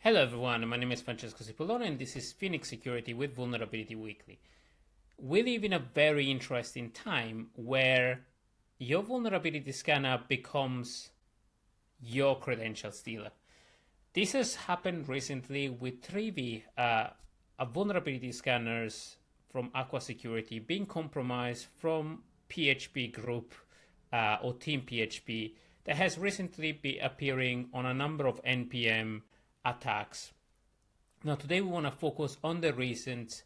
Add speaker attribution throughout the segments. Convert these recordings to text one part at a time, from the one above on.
Speaker 1: Hello everyone, my name is Francesco Cipollone and this is Phoenix Security with Vulnerability Weekly. We live in a very interesting time where your vulnerability scanner becomes your credential stealer. This has happened recently with Trivy, a vulnerability scanners from Aqua Security being compromised from PHP group or TeamPHP that has recently been appearing on a number of NPM attacks. Now today we want to focus on the recent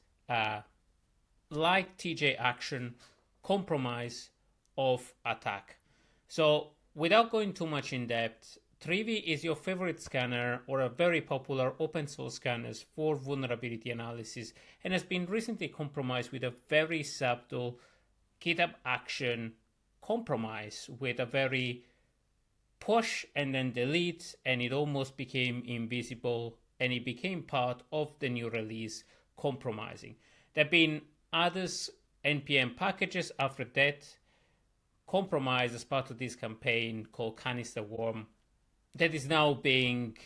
Speaker 1: like TJ Action compromise of attack. So without going too much in depth, Trivy is your favorite scanner or a very popular open source scanners for vulnerability analysis and has been recently compromised with a very subtle GitHub Action compromise with a very push and then delete, and it almost became invisible and it became part of the new release compromising. There have been other NPM packages after that compromised as part of this campaign called CanisterWorm that is now being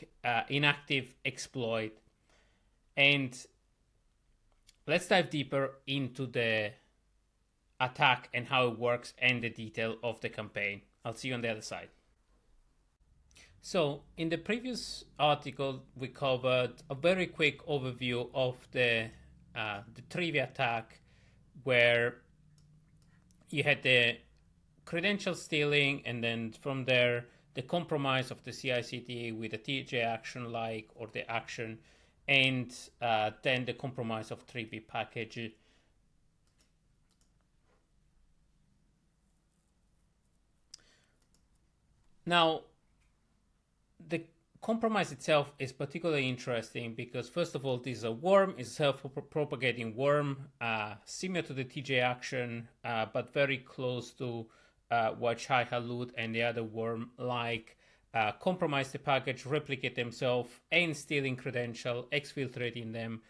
Speaker 1: inactive exploit. And let's dive deeper into the attack and how it works and the detail of the campaign. I'll see you on the other side. So in the previous article, we covered a very quick overview of the Trivy attack, where you had the credential stealing, and then from there, the compromise of the CI/CD with the TJ action like or the action, and then the compromise of Trivy package. Now, the compromise itself is particularly interesting because, first of all, this is a worm, it's a self-propagating worm, similar to the TJ action, but very close to what Shai Halud and the other worm compromise the package, replicate themselves, and stealing credential, exfiltrating them.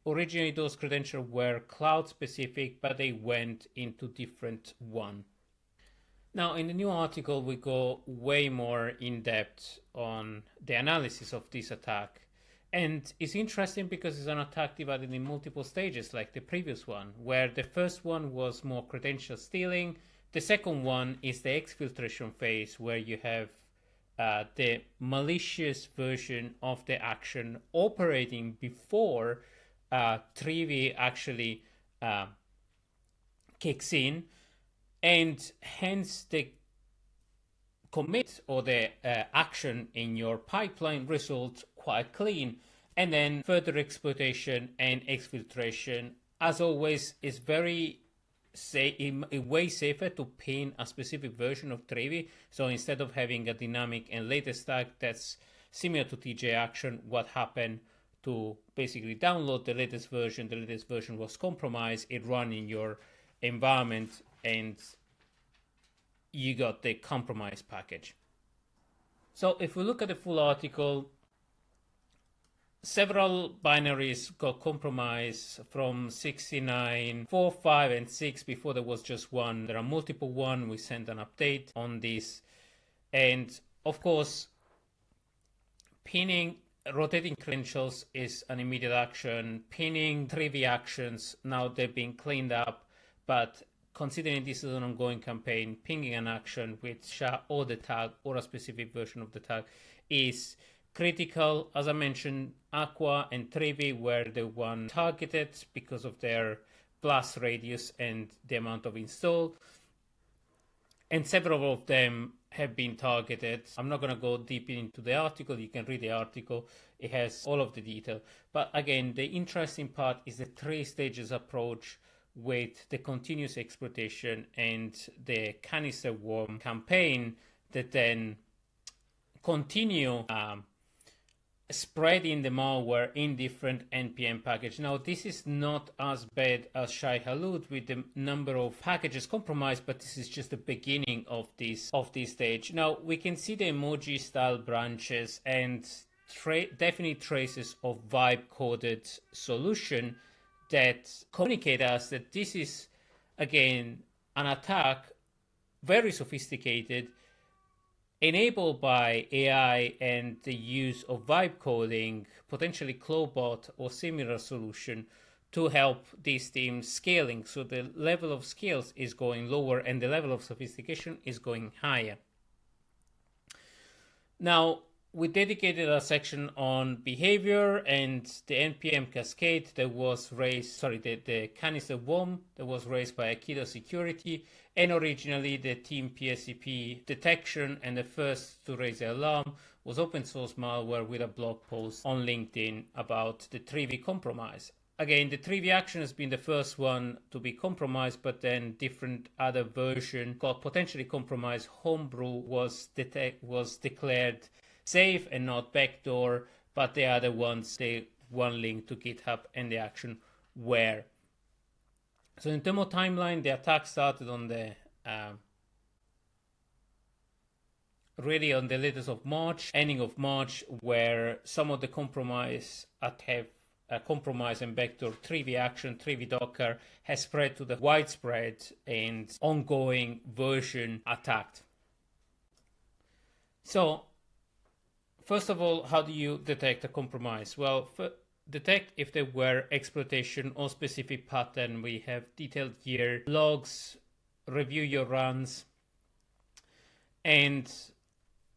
Speaker 1: Originally, those credentials were cloud-specific, but they went into different one. Now, in the new article, we go way more in depth on the analysis of this attack. And it's interesting because it's an attack divided in multiple stages, like the previous one, where the first one was more credential stealing. The second one is the exfiltration phase, where you have the malicious version of the action operating before Trivy actually kicks in. And hence the commit or the action in your pipeline results quite clean. And then further exploitation and exfiltration, as always, is way safer to pin a specific version of Trivy. So instead of having a dynamic and latest stack that's similar to TJ action, what happened to basically download the latest version was compromised, it ran in your environment, and you got the compromise package. So if we look at the full article, several binaries got compromised from 69, 4, 5, and 6. Before there was just one. There are multiple one. We sent an update on this. And of course, rotating credentials is an immediate action. Pinning Trivy actions, now they've been cleaned up, but considering this is an ongoing campaign, pinging an action with SHA or the tag or a specific version of the tag is critical. As I mentioned, Aqua and Trivy were the one targeted because of their blast radius and the amount of install. And several of them have been targeted. I'm not going to go deep into the article. You can read the article. It has all of the detail. But again, the interesting part is the 3 stages approach with the continuous exploitation and the CanisterWorm campaign that then continue spreading the malware in different NPM packages. Now, this is not as bad as Shai Halud with the number of packages compromised, but this is just the beginning of this stage. Now, we can see the emoji style branches and definitely traces of vibe coded solution that communicate us that this is, again, an attack, very sophisticated, enabled by AI and the use of vibe coding, potentially Clobot or similar solution to help these teams scaling. So the level of skills is going lower and the level of sophistication is going higher. Now, we dedicated a section on behavior and the NPM cascade that was raised, the CanisterWorm that was raised by Aikido Security, and originally the TeamPCP detection, and the first to raise the alarm was open source malware with a blog post on LinkedIn about the Trivy compromise. Again, the Trivy action has been the first one to be compromised, but then different other version got potentially compromised. Homebrew was declared safe and not backdoor, but the other ones, they one link to GitHub and the action were. So in terms of timeline, the attack started on the really on the latest of March, ending of March, where some of the compromise and backdoor Trivy action, Trivy Docker has spread to the widespread and ongoing version attacked. So first of all, how do you detect a compromise? Well, detect if there were exploitation or specific pattern. We have detailed here, logs, review your runs, and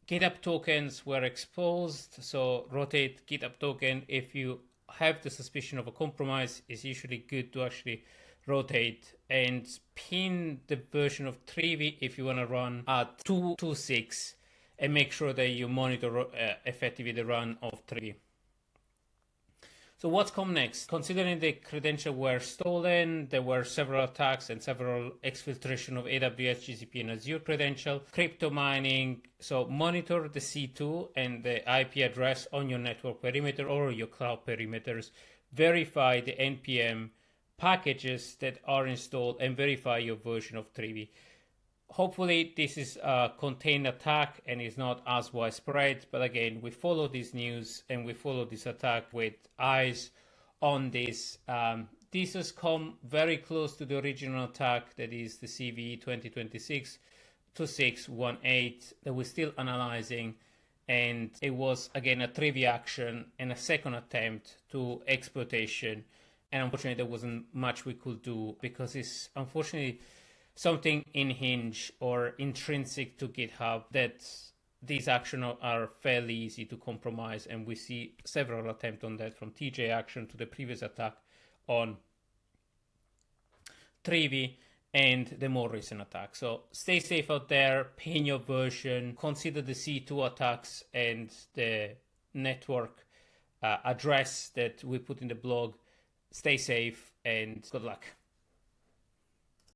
Speaker 1: GitHub tokens were exposed. So rotate GitHub token. If you have the suspicion of a compromise, it's usually good to actually rotate and pin the version of Trivy if you want to run at 2.26. And make sure that you monitor effectively the run of Trivy. So what's come next? Considering the credentials were stolen, there were several attacks and several exfiltration of AWS, GCP, and Azure credential, crypto mining. So monitor the C2 and the IP address on your network perimeter or your cloud perimeters. Verify the NPM packages that are installed and verify your version of Trivy. Hopefully this is a contained attack and is not as widespread, but again, we follow this news and we follow this attack with eyes on this. This has come very close to the original attack, that is the CVE 2026-2618 that we're still analyzing, and it was again a Trivy action and a second attempt to exploitation, and unfortunately there wasn't much we could do because it's unfortunately something in Hinge or intrinsic to GitHub that these actions are fairly easy to compromise, and we see several attempts on that, from TJ action to the previous attack on Trivy and the more recent attack. So stay safe out there, pin your version, consider the C2 attacks and the network address that we put in the blog. Stay safe and good luck.